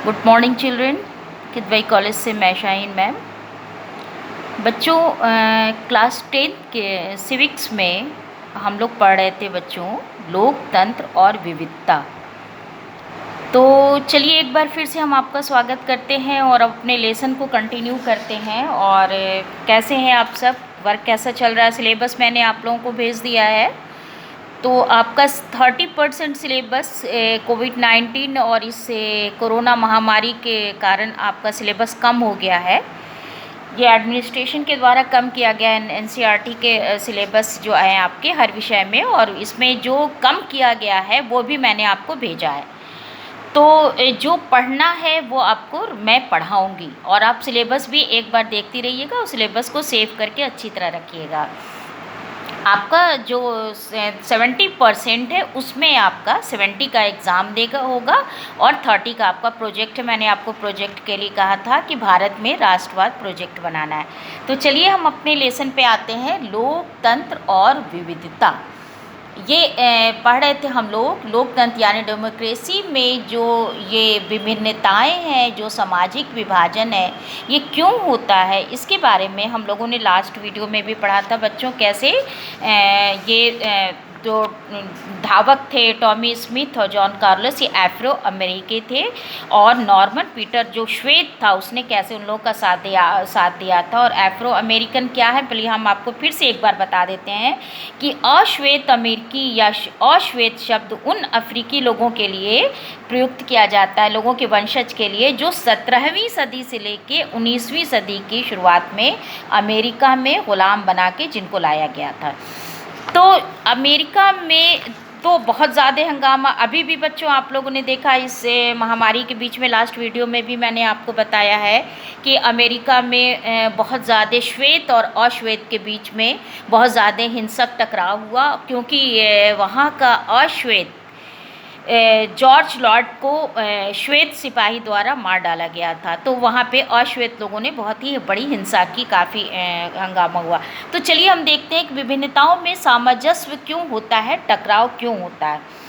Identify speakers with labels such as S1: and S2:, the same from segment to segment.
S1: Good morning children. Kidwai college से मैं Shaheen ma'am. बच्चों, क्लास 10 के सिविक्स में हम लोग पढ़ रहे थे बच्चों, लोकतंत्र और विविधता। तो चलिए एक बार फिर से हम आपका स्वागत करते हैं और अपने लेसन को कंटिन्यू करते हैं। और कैसे हैं आप सब? वर्क कैसा चल रहा है? सिलेबस मैंने आप लोगों को भेज दिया है। तो आपका 30% सिलेबस कोविड-19 और इस कोरोना महामारी के कारण आपका सिलेबस कम हो गया है। ये एडमिनिस्ट्रेशन के द्वारा कम किया गया है एनसीईआरटी के सिलेबस जो है आपके हर विषय में, और इसमें जो कम किया गया है वो भी मैंने आपको भेजा है। तो जो पढ़ना है वो आपको मैं पढ़ाऊँगी, और आप सिलेबस भी एक बार देखती रहिएगा और सिलेबस को सेव करके अच्छी तरह रखिएगा। आपका जो 70% है उसमें आपका 70 का एग्ज़ाम देगा होगा, और 30 का आपका प्रोजेक्ट है। मैंने आपको प्रोजेक्ट के लिए कहा था कि भारत में राष्ट्रवाद प्रोजेक्ट बनाना है। तो चलिए हम अपने लेसन पे आते हैं, लोकतंत्र और विविधता। ये पढ़ रहे थे हम लोग, लोकतंत्र यानी डेमोक्रेसी में जो ये विभिन्नताएं हैं, जो सामाजिक विभाजन है, ये क्यों होता है, इसके बारे में हम लोगों ने लास्ट वीडियो में भी पढ़ा था बच्चों। कैसे जो धावक थे टॉमी स्मिथ और जॉन कार्लोस, ये एफ्रो अमेरिकी थे, और नॉर्मन पीटर जो श्वेत था उसने कैसे उन लोगों का साथ दिया था। और एफ्रो अमेरिकन क्या है, पहले हम आपको फिर से एक बार बता देते हैं कि अश्वेत अमेरिकी या अश्वेत शब्द उन अफ्रीकी लोगों के लिए प्रयुक्त किया जाता है, लोगों के वंशज के लिए, जो 17वीं सदी से लेके 19वीं सदी की शुरुआत में अमेरिका में ग़ुलाम बना के जिनको लाया गया था। तो अमेरिका में तो बहुत ज़्यादा हंगामा अभी भी बच्चों आप लोगों ने देखा इस महामारी के बीच में। लास्ट वीडियो में भी मैंने आपको बताया है कि अमेरिका में बहुत ज़्यादा श्वेत और अश्वेत के बीच में बहुत ज़्यादा हिंसक टकराव हुआ, क्योंकि वहाँ का अश्वेत जॉर्ज लॉर्ड को श्वेत सिपाही द्वारा मार डाला गया था। तो वहाँ पे अश्वेत लोगों ने बहुत ही बड़ी हिंसा की, काफ़ी हंगामा हुआ। तो चलिए हम देखते हैं कि विभिन्नताओं में सामंजस्य क्यों होता है, टकराव क्यों होता है।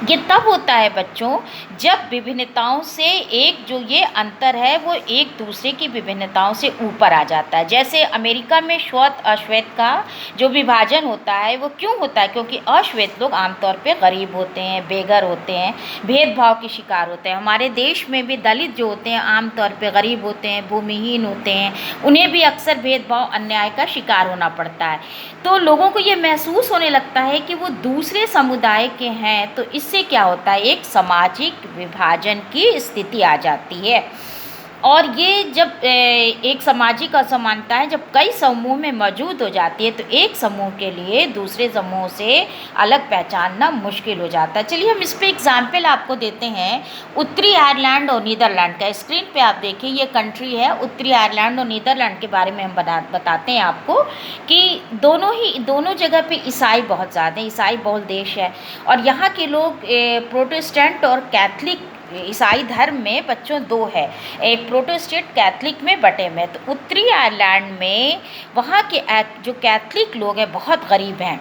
S1: ये तब होता है बच्चों जब विभिन्नताओं से एक जो ये अंतर है वो एक दूसरे की विभिन्नताओं से ऊपर आ जाता है। जैसे अमेरिका में श्वेत अश्वेत का जो विभाजन होता है वो क्यों होता है, क्योंकि अश्वेत लोग आमतौर पे गरीब होते हैं, बेघर होते हैं, भेदभाव के शिकार होते हैं। हमारे देश में भी दलित जो होते हैं आमतौर पे गरीब होते हैं, भूमिहीन होते हैं, उन्हें भी अक्सर भेदभाव अन्याय का शिकार होना पड़ता है। तो लोगों को ये महसूस होने लगता है कि वो दूसरे समुदाय के हैं, तो इससे क्या होता है, एक सामाजिक विभाजन की स्थिति आ जाती है। और ये जब एक सामाजिक असमानता है जब कई समूह में मौजूद हो जाती है, तो एक समूह के लिए दूसरे समूह से अलग पहचानना मुश्किल हो जाता है। चलिए हम इस पे एग्जाम्पल आपको देते हैं उत्तरी आयरलैंड और नीदरलैंड का। स्क्रीन पे आप देखिए, ये कंट्री है उत्तरी आयरलैंड और नीदरलैंड के बारे में हम बताते हैं आपको कि दोनों जगह पे ईसाई बहुत ज़्यादा, ईसाई बहुल देश है। और यहाँ के लोग प्रोटेस्टेंट और कैथलिक, ईसाई धर्म में बच्चों दो है, एक प्रोटेस्टेंट कैथलिक में बटे में। तो उत्तरी आयरलैंड में वहाँ के जो कैथलिक लोग हैं बहुत गरीब हैं,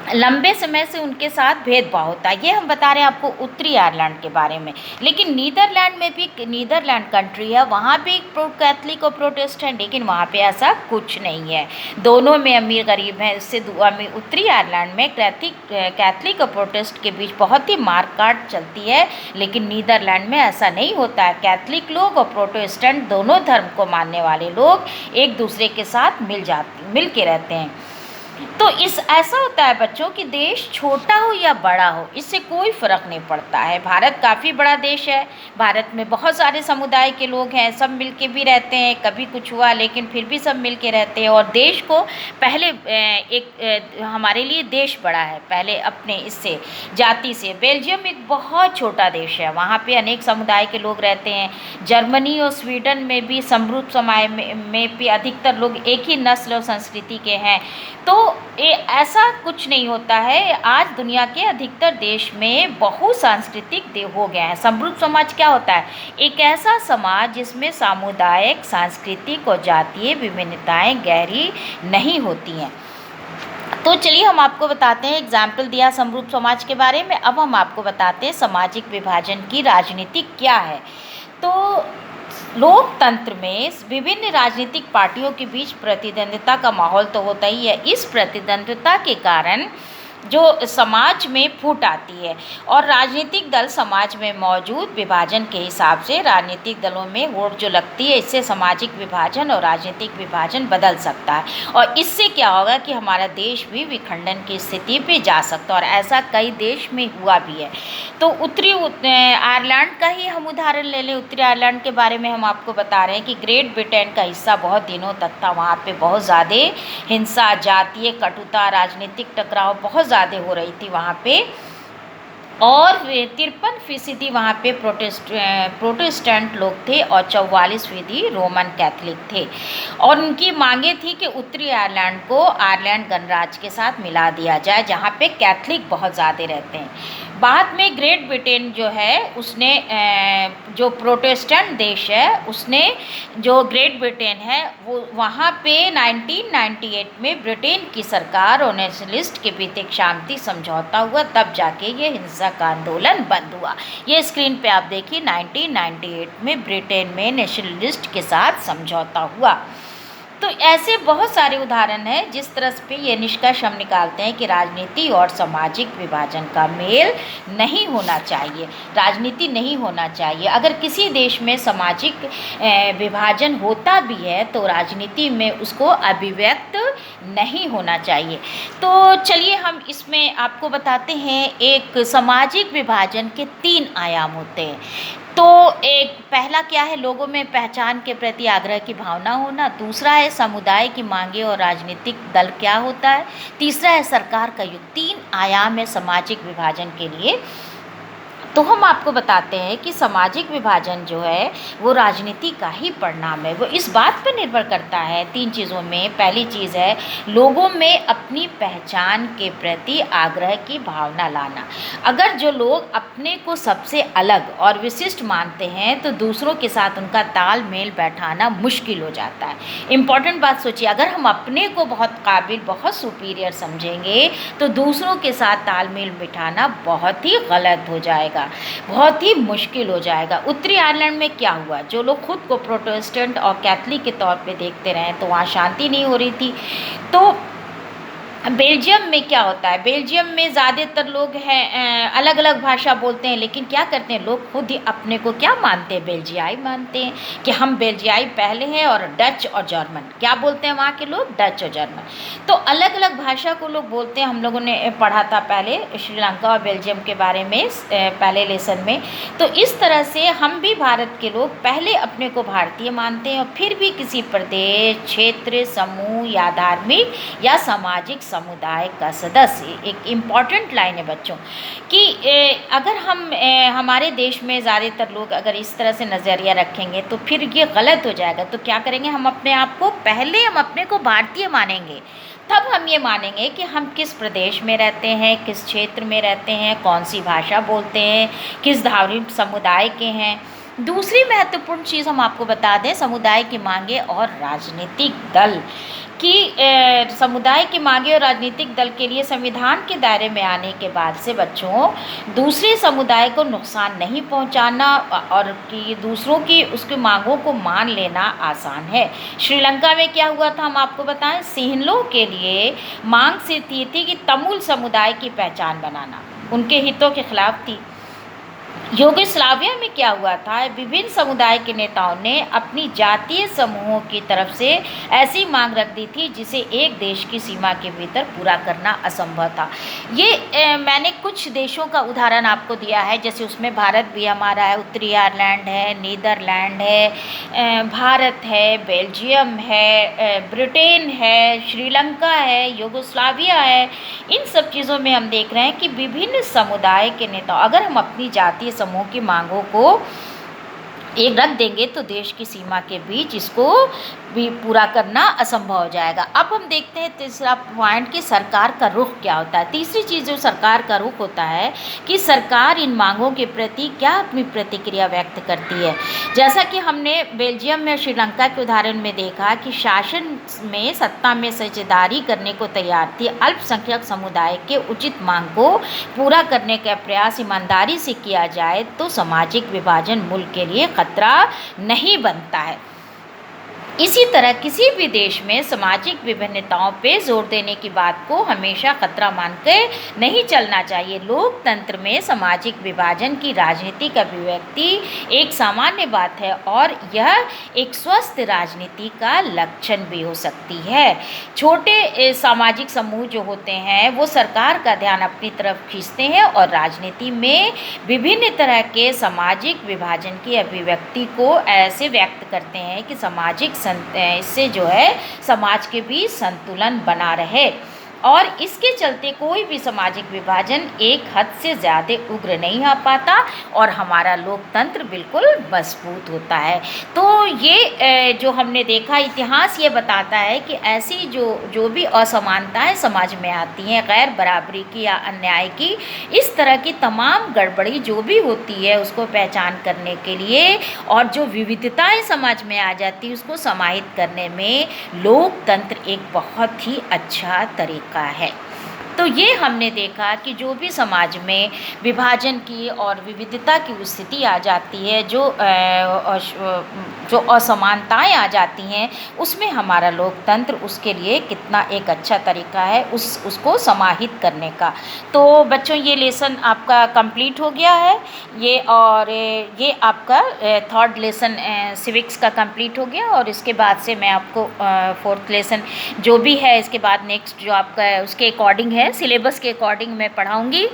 S1: लंबे समय से उनके साथ भेदभाव होता है। ये हम बता रहे हैं आपको उत्तरी आयरलैंड के बारे में। लेकिन नीदरलैंड में भी, नीदरलैंड कंट्री है, वहाँ भी कैथलिक और प्रोटेस्टेंट, लेकिन वहाँ पे ऐसा कुछ नहीं है, दोनों में अमीर गरीब हैं। इससे उत्तरी आयरलैंड में कैथलिक और प्रोटेस्ट के बीच बहुत ही मारकाट चलती है, लेकिन नीदरलैंड में ऐसा नहीं होता है। कैथलिक लोग और प्रोटेस्टेंट दोनों धर्म को मानने वाले लोग एक दूसरे के साथ मिल के रहते हैं। तो ऐसा होता है बच्चों कि देश छोटा हो या बड़ा हो, इससे कोई फ़र्क नहीं पड़ता है। भारत काफ़ी बड़ा देश है, भारत में बहुत सारे समुदाय के लोग हैं, सब मिल के भी रहते हैं। कभी कुछ हुआ लेकिन फिर भी सब मिल के रहते हैं। और देश को पहले हमारे लिए देश बड़ा है पहले अपने इससे जाति से। बेल्जियम एक बहुत छोटा देश है, वहाँ पे अनेक समुदाय के लोग रहते हैं। जर्मनी और स्वीडन में भी समृद्ध समाज में भी अधिकतर लोग एक ही नस्ल और संस्कृति के हैं। तो ऐसा कुछ नहीं होता है। आज दुनिया के अधिकतर देश में बहुसांस्कृतिक हो गए हैं। समृद्ध समाज क्या होता है, एक ऐसा समाज जिसमें सामुदायिक, सांस्कृतिक और जातीय विभिन्नताएं गहरी नहीं होती हैं। तो चलिए हम आपको बताते हैं, एग्जाम्पल दिया समरूप समाज के बारे में। अब हम आपको बताते हैं सामाजिक विभाजन की राजनीति क्या है। तो लोकतंत्र में विभिन्न राजनीतिक पार्टियों के बीच प्रतिद्वंद्विता का माहौल तो होता ही है। इस प्रतिद्वंद्विता के कारण जो समाज में फूट आती है, और राजनीतिक दल समाज में मौजूद विभाजन के हिसाब से राजनीतिक दलों में वोट जो लगती है, इससे सामाजिक विभाजन और राजनीतिक विभाजन बदल सकता है। और इससे क्या होगा कि हमारा देश भी विखंडन की स्थिति पे जा सकता है, और ऐसा कई देश में हुआ भी है। तो उत्तरी आयरलैंड का ही हम उदाहरण ले लें। उत्तरी आयरलैंड के बारे में हम आपको बता रहे हैं कि ग्रेट ब्रिटेन का हिस्सा बहुत दिनों तक था। वहाँ पे बहुत ज़्यादा हिंसा, जातीय कटुता, राजनीतिक टकराव बहुत ज़्यादा हो रही थी वहाँ पे, और 53% वहाँ पे प्रोटेस्टेंट लोग थे और 44% रोमन कैथलिक थे। और उनकी मांगे थी कि उत्तरी आयरलैंड को आयरलैंड गणराज्य के साथ मिला दिया जाए, जहाँ पे कैथलिक बहुत ज़्यादा रहते हैं। बाद में ग्रेट ब्रिटेन जो है उसने जो प्रोटेस्टेंट देश है उसने, जो ग्रेट ब्रिटेन है वो वहाँ पे 1998 में ब्रिटेन की सरकार और नेशनलिस्ट के बीच एक शांति समझौता हुआ, तब जाके ये हिंसा का आंदोलन बंद हुआ। ये स्क्रीन पे आप देखिए, 1998 में ब्रिटेन में नेशनलिस्ट के साथ समझौता हुआ। तो ऐसे बहुत सारे उदाहरण हैं जिस तरह पे ये निष्कर्ष हम निकालते हैं कि राजनीति और सामाजिक विभाजन का मेल नहीं होना चाहिए, राजनीति नहीं होना चाहिए। अगर किसी देश में सामाजिक विभाजन होता भी है तो राजनीति में उसको अभिव्यक्त नहीं होना चाहिए। तो चलिए हम इसमें आपको बताते हैं, एक सामाजिक विभाजन के 3 आयाम होते हैं। तो एक पहला क्या है, लोगों में पहचान के प्रति आग्रह की भावना होना। दूसरा है समुदाय की मांगे और राजनीतिक दल क्या होता है। तीसरा है सरकार का युग। 3 आयाम है सामाजिक विभाजन के लिए। तो हम आपको बताते हैं कि सामाजिक विभाजन जो है वो राजनीति का ही परिणाम है। वो इस बात पर निर्भर करता है 3 चीज़ों में। पहली चीज़ है लोगों में अपनी पहचान के प्रति आग्रह की भावना लाना। अगर जो लोग अपने को सबसे अलग और विशिष्ट मानते हैं तो दूसरों के साथ उनका तालमेल बैठाना मुश्किल हो जाता है। इम्पॉर्टेंट बात सोचिए, अगर हम अपने को बहुत काबिल, बहुत सुपीरियर समझेंगे तो दूसरों के साथ तालमेल बिठाना बहुत ही गलत हो जाएगा, बहुत ही मुश्किल हो जाएगा। उत्तरी आयरलैंड में क्या हुआ, जो लोग खुद को प्रोटेस्टेंट और कैथलिक के तौर पे देखते रहे तो वहाँ शांति नहीं हो रही थी। तो बेल्जियम में क्या होता है, बेल्जियम में ज़्यादातर लोग हैं अलग अलग भाषा बोलते हैं, लेकिन क्या करते हैं लोग खुद ही अपने को क्या मानते हैं, बेल्जियाई मानते हैं कि हम बेल्जियाई पहले हैं। और डच और जर्मन क्या बोलते हैं वहाँ के लोग, डच और जर्मन। तो अलग अलग भाषा को लोग बोलते हैं। हम लोगों ने पढ़ा था पहले श्रीलंका और बेल्जियम के बारे में पहले लेसन में। तो इस तरह से हम भी भारत के लोग पहले अपने को भारतीय मानते हैं और फिर भी किसी प्रदेश, क्षेत्र, समूह या धार्मिक या सामाजिक समुदाय का सदस्य। एक इम्पॉर्टेंट लाइन है बच्चों कि अगर हम हमारे देश में ज़्यादातर लोग अगर इस तरह से नज़रिया रखेंगे तो फिर ये गलत हो जाएगा। तो क्या करेंगे, हम अपने आप को पहले हम अपने को भारतीय मानेंगे, तब हम ये मानेंगे कि हम किस प्रदेश में रहते हैं, किस क्षेत्र में रहते हैं, कौन सी भाषा बोलते हैं, किस धार्मिक समुदाय के हैं। दूसरी महत्वपूर्ण चीज़ हम आपको बता दें, समुदाय की मांगे और राजनीतिक दल कि समुदाय की मांगे और राजनीतिक दल के लिए संविधान के दायरे में आने के बाद से बच्चों दूसरे समुदाय को नुकसान नहीं पहुंचाना और कि दूसरों की उसकी मांगों को मान लेना आसान है। श्रीलंका में क्या हुआ था हम आपको बताएं, सिंहलों के लिए मांग सिर्फ ये थी कि तमिल समुदाय की पहचान बनाना, उनके हितों के खिलाफ थी। यूगोस्लाविया में क्या हुआ था, विभिन्न समुदाय के नेताओं ने अपनी जातीय समूहों की तरफ से ऐसी मांग रख दी थी जिसे एक देश की सीमा के भीतर पूरा करना असंभव था। ये मैंने कुछ देशों का उदाहरण आपको दिया है, जैसे उसमें भारत भी हमारा है, उत्तरी आयरलैंड है, नीदरलैंड है, भारत है, बेल्जियम है, ब्रिटेन है, श्रीलंका है, यूगोस्लाविया है। इन सब चीज़ों में हम देख रहे हैं कि विभिन्न समुदाय के नेता, अगर हम अपनी जातीय समूह की मांगों को एक रख देंगे तो देश की सीमा के बीच इसको भी पूरा करना असंभव हो जाएगा। अब हम देखते हैं तीसरा पॉइंट कि सरकार का रुख क्या होता है। तीसरी चीज़ जो सरकार का रुख होता है कि सरकार इन मांगों के प्रति क्या अपनी प्रतिक्रिया व्यक्त करती है। जैसा कि हमने बेल्जियम में श्रीलंका के उदाहरण में देखा कि शासन में सत्ता में साझेदारी करने को तैयार थी। अल्पसंख्यक समुदाय के उचित मांग को पूरा करने का प्रयास ईमानदारी से किया जाए तो सामाजिक विभाजन मुल्क के लिए खतरा नहीं बनता है। इसी तरह किसी भी देश में सामाजिक विभिन्नताओं पे जोर देने की बात को हमेशा खतरा मानकर नहीं चलना चाहिए। लोकतंत्र में सामाजिक विभाजन की राजनीतिक अभिव्यक्ति एक सामान्य बात है और यह एक स्वस्थ राजनीति का लक्षण भी हो सकती है। छोटे सामाजिक समूह जो होते हैं वो सरकार का ध्यान अपनी तरफ खींचते हैं और राजनीति में विभिन्न तरह के सामाजिक विभाजन की अभिव्यक्ति को ऐसे व्यक्त करते हैं कि सामाजिक इससे जो है समाज के बीच संतुलन बना रहे और इसके चलते कोई भी सामाजिक विभाजन एक हद से ज़्यादा उग्र नहीं आ पाता और हमारा लोकतंत्र बिल्कुल मजबूत होता है। तो ये जो हमने देखा इतिहास ये बताता है कि ऐसी जो भी असमानताएं समाज में आती हैं, गैर बराबरी की या अन्याय की, इस तरह की तमाम गड़बड़ी जो भी होती है उसको पहचान करने के लिए और जो विविधताएं समाज में आ जाती है उसको समाहित करने में लोकतंत्र एक बहुत ही अच्छा तरीका है। तो ये हमने देखा कि जो भी समाज में विभाजन की और विविधता की स्थिति आ जाती है, जो असमानताएं आ जाती हैं, उसमें हमारा लोकतंत्र उसके लिए कितना एक अच्छा तरीका है उसको समाहित करने का। तो बच्चों ये लेसन आपका कंप्लीट हो गया है ये आपका थर्ड लेसन सिविक्स का कंप्लीट हो गया और इसके बाद से मैं आपको फोर्थ लेसन जो भी है इसके बाद नेक्स्ट जो आपका उसके अकॉर्डिंग है सिलेबस के अकॉर्डिंग मैं पढ़ाऊँगी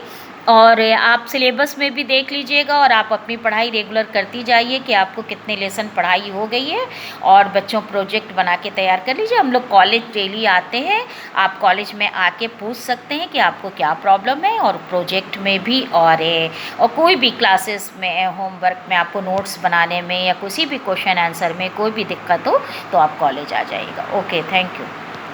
S1: और आप सिलेबस में भी देख लीजिएगा और आप अपनी पढ़ाई रेगुलर करती जाइए कि आपको कितने लेसन पढ़ाई हो गई है और बच्चों प्रोजेक्ट बना के तैयार कर लीजिए। हम लोग कॉलेज डेली आते हैं, आप कॉलेज में आके पूछ सकते हैं कि आपको क्या प्रॉब्लम है और प्रोजेक्ट में भी और कोई भी क्लासेस में होमवर्क में आपको नोट्स बनाने में या किसी भी क्वेश्चन आंसर में कोई भी दिक्कत हो तो आप कॉलेज आ जाइएगा। Okay, thank you.